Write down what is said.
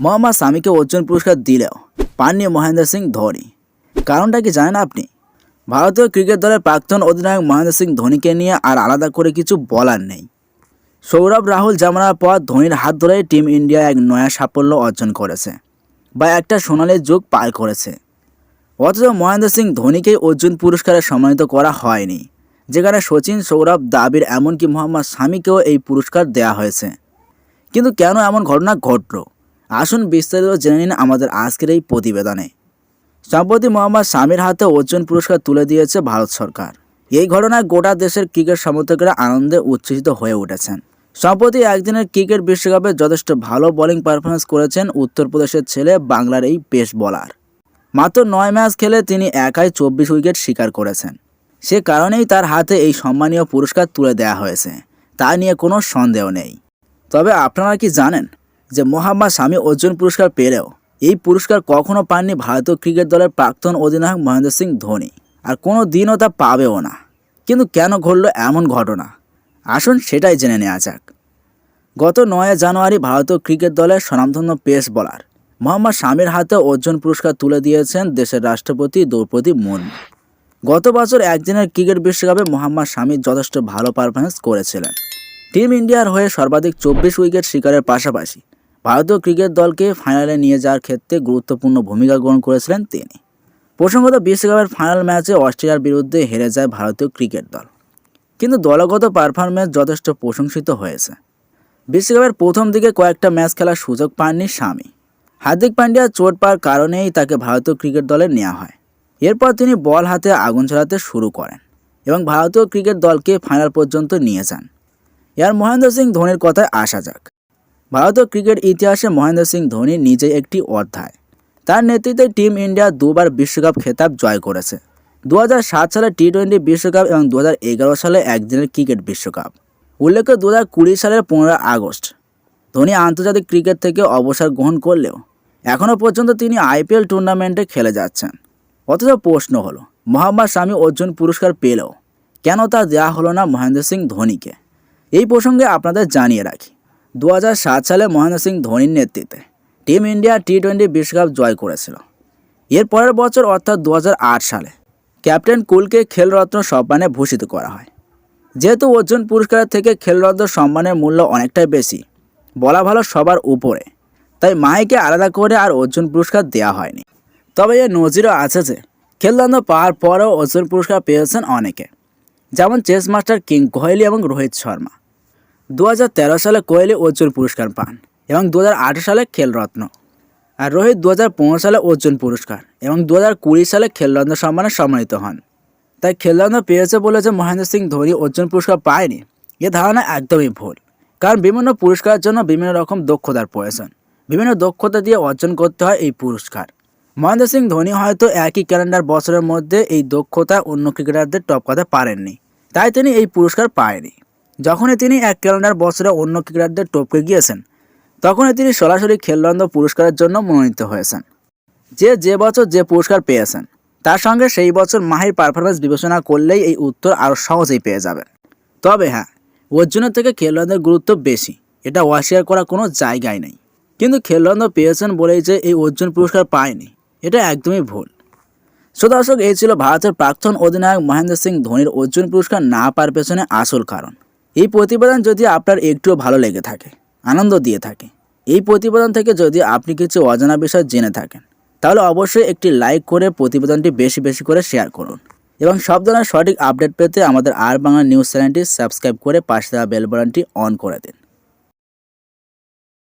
মোহাম্মদ শামিকে অর্জুন পুরস্কার দিলেও পাননি মহেন্দ্র সিং ধোনি। কারণটা কি জানেন আপনি? ভারতীয় ক্রিকেট দলের প্রাক্তন অধিনায়ক মহেন্দ্র সিং ধোনিকে নিয়ে আর আলাদা করে কিছু বলার নেই। সৌরভ রাহুল জামানার পর ধোনির হাত ধরে টিম ইন্ডিয়া এক নয়া সাফল্য অর্জন করেছে বা একটা সোনালী যুগ পার করেছে। অথচ মহেন্দ্র সিং ধোনিকেই অর্জুন পুরস্কারে সম্মানিত করা হয়নি, যেখানে সচিন, সৌরভ, দ্রাবিড় এমনকি মোহাম্মদ শামিকেও এই পুরস্কার দেওয়া হয়েছে। কিন্তু কেন এমন ঘটনা ঘটল? আসুন বিস্তারিত জেনে নিন আমাদের আজকের এই প্রতিবেদনে। সম্প্রতি মোহাম্মদ শামির হাতে অর্জুন পুরস্কার তুলে দিয়েছে ভারত সরকার। এই ঘটনায় গোটা দেশের ক্রিকেট সমর্থকেরা আনন্দে উচ্ছ্বসিত হয়ে উঠেছেন। সম্প্রতি একদিনের ক্রিকেট বিশ্বকাপে যথেষ্ট ভালো বোলিং পারফরমেন্স করেছেন উত্তরপ্রদেশের ছেলে বাংলার এই পেস বোলার। মাত্র 9 ম্যাচ খেলে তিনি একাই 24 উইকেট শিকার করেছেন। সে কারণেই তার হাতে এই সম্মানীয় পুরস্কার তুলে দেওয়া হয়েছে, তা নিয়ে কোনো সন্দেহ নেই। তবে আপনারা কি জানেন যে মোহাম্মদ শামি অর্জুন পুরস্কার পেলেও এই পুরস্কার কখনো পাননি ভারতীয় ক্রিকেট দলের প্রাক্তন অধিনায়ক মহেন্দ্র সিং ধোনি, আর কোনো দিনও তা পাবেও না। কিন্তু কেন ঘটল এমন ঘটনা? আসুন সেটাই জেনে নেওয়া যাক। গত 9 জানুয়ারি ভারতীয় ক্রিকেট দলের স্বনামধন্য পেস বোলার মোহাম্মদ শামির হাতে অর্জুন পুরস্কার তুলে দিয়েছেন দেশের রাষ্ট্রপতি দ্রৌপদী মুর্মু। গত বছর একদিনের ক্রিকেট বিশ্বকাপে মোহাম্মদ শামি যথেষ্ট ভালো পারফরমেন্স করেছিলেন। টিম ইন্ডিয়ার হয়ে সর্বাধিক 24 উইকেট শিকারের পাশাপাশি ভারতীয় ক্রিকেট দলকে ফাইনালে নিয়ে যাওয়ার ক্ষেত্রে গুরুত্বপূর্ণ ভূমিকা গ্রহণ করেছিলেন তিনি। প্রসঙ্গত, বিশ্বকাপের ফাইনাল ম্যাচে অস্ট্রেলিয়ার বিরুদ্ধে হেরে যায় ভারতীয় ক্রিকেট দল, কিন্তু দলগত পারফরমেন্স যথেষ্ট প্রশংসিত হয়েছে। বিশ্বকাপের প্রথম দিকে কয়েকটা ম্যাচ খেলার সুযোগ পাননি শামি। হার্দিক পান্ডিয়া চোট পাওয়ার কারণেই তাকে ভারতীয় ক্রিকেট দলে নেওয়া হয়। এরপর তিনি বল হাতে আগুন ছড়াতে শুরু করেন এবং ভারতীয় ক্রিকেট দলকে ফাইনাল পর্যন্ত নিয়ে যান। এর মহেন্দ্র সিং ধোনির কথায় আসা যাক। ভারতীয় ক্রিকেট ইতিহাসে মহেন্দ্র সিং ধোনি নিজেই একটি অধ্যায়। তার নেতৃত্বে টিম ইন্ডিয়া দুবার বিশ্বকাপ খেতাব জয় করেছে। 2007 সালে টি-20 বিশ্বকাপ এবং 2011 সালে একদিনের ক্রিকেট বিশ্বকাপ। উল্লেখ্য, 2020 সালের 15 আগস্ট ধোনি আন্তর্জাতিক ক্রিকেট থেকে অবসর গ্রহণ করলেও এখনও পর্যন্ত তিনি আইপিএল টুর্নামেন্টে খেলে যাচ্ছেন। অথচ প্রশ্ন হলো, মোহাম্মদ শামি অর্জুন পুরস্কার পেলেও কেন তা দেওয়া হলো না মহেন্দ্র সিং ধোনিকে? এই প্রসঙ্গে আপনাদের জানিয়ে রাখি, 2007 সালে মহেন্দ্র সিং ধোনির নেতৃত্বে টিম ইন্ডিয়া টি-20 বিশ্বকাপ জয় করেছিল। এর পরের বছর অর্থাৎ 2008 সালে ক্যাপ্টেন কুলকে খেলরত্ন সম্মানে ভূষিত করা হয়। যেহেতু অর্জুন পুরস্কারের থেকে খেলরত্ন সম্মানের মূল্য অনেকটাই বেশি, বলা ভালো সবার উপরে, তাই মাহিকে আলাদা করে আর অর্জুন পুরস্কার দেওয়া হয়নি। তবে এর নজিরও আছে যে খেলরত্ন পাওয়ার পরেও অর্জুন পুরস্কার পেয়েছেন অনেকে, যেমন চেস মাস্টার কিং কোহলি এবং রোহিত শর্মা। 2013 সালে কোহলি অর্জুন পুরস্কার পান এবং 2008 সালে খেলরত্ন, আর রোহিত 2015 সালে অর্জুন পুরস্কার এবং 2020 সালে খেলরত্ন সম্মানে সম্মানিত হন। তাই খেলরত্ন পেয়েছে বলে যে মহেন্দ্র সিং ধোনি অর্জুন পুরস্কার পায়নি, এ ধারণা একদমই ভুল। কারণ বিভিন্ন পুরস্কারের জন্য বিভিন্ন রকম দক্ষতার প্রয়োজন, বিভিন্ন দক্ষতা দিয়ে অর্জন করতে হয় এই পুরস্কার। মহেন্দ্র সিং ধোনি হয়তো একই ক্যালেন্ডার বছরের মধ্যে এই দক্ষতা অন্য ক্রিকেটারদের টপকাতে পারেননি, তাই তিনি এই পুরস্কার পায়নি। যখনই তিনি এক ক্যালেন্ডার বছরে অন্য ক্রিকেটারদের টপকে গিয়েছেন, তখনই তিনি সরাসরি খেলরত্ন পুরস্কারের জন্য মনোনীত হয়েছেন। যে বছর যে পুরস্কার পেয়েছেন তার সঙ্গে সেই বছর মাহির পারফরমেন্স বিবেচনা করলেই এই উত্তর আরও সহজেই পেয়ে যাবেন। তবে হ্যাঁ, অর্জুনের থেকে খেলরত্নের গুরুত্ব বেশি, এটা অস্বীকার করার কোনো জায়গায় নেই। কিন্তু খেলরত্ন পেয়েছেন বলেই যে এই অর্জুন পুরস্কার পায়নি, এটা একদমই ভুল। সো দর্শক, এই ছিল ভারতের প্রাক্তন অধিনায়ক মহেন্দ্র সিং ধোনির অর্জুন পুরস্কার না পাওয়ার পেছনে আসল কারণ। এই প্রতিবেদন যদি আপনার একটুও ভালো লেগে থাকে, আনন্দ দিয়ে থাকে, এই প্রতিবেদন থেকে যদি আপনি কিছু অজানা বিষয় জেনে থাকেন, তাহলে অবশ্যই একটি লাইক করে প্রতিবেদনটি বেশি বেশি করে শেয়ার করুন এবং সব ধরনের সঠিক আপডেট পেতে আমাদের আর বাংলা নিউজ চ্যানেলটি সাবস্ক্রাইব করে পাশে দেওয়া বেল বাটনটি অন করে দিন।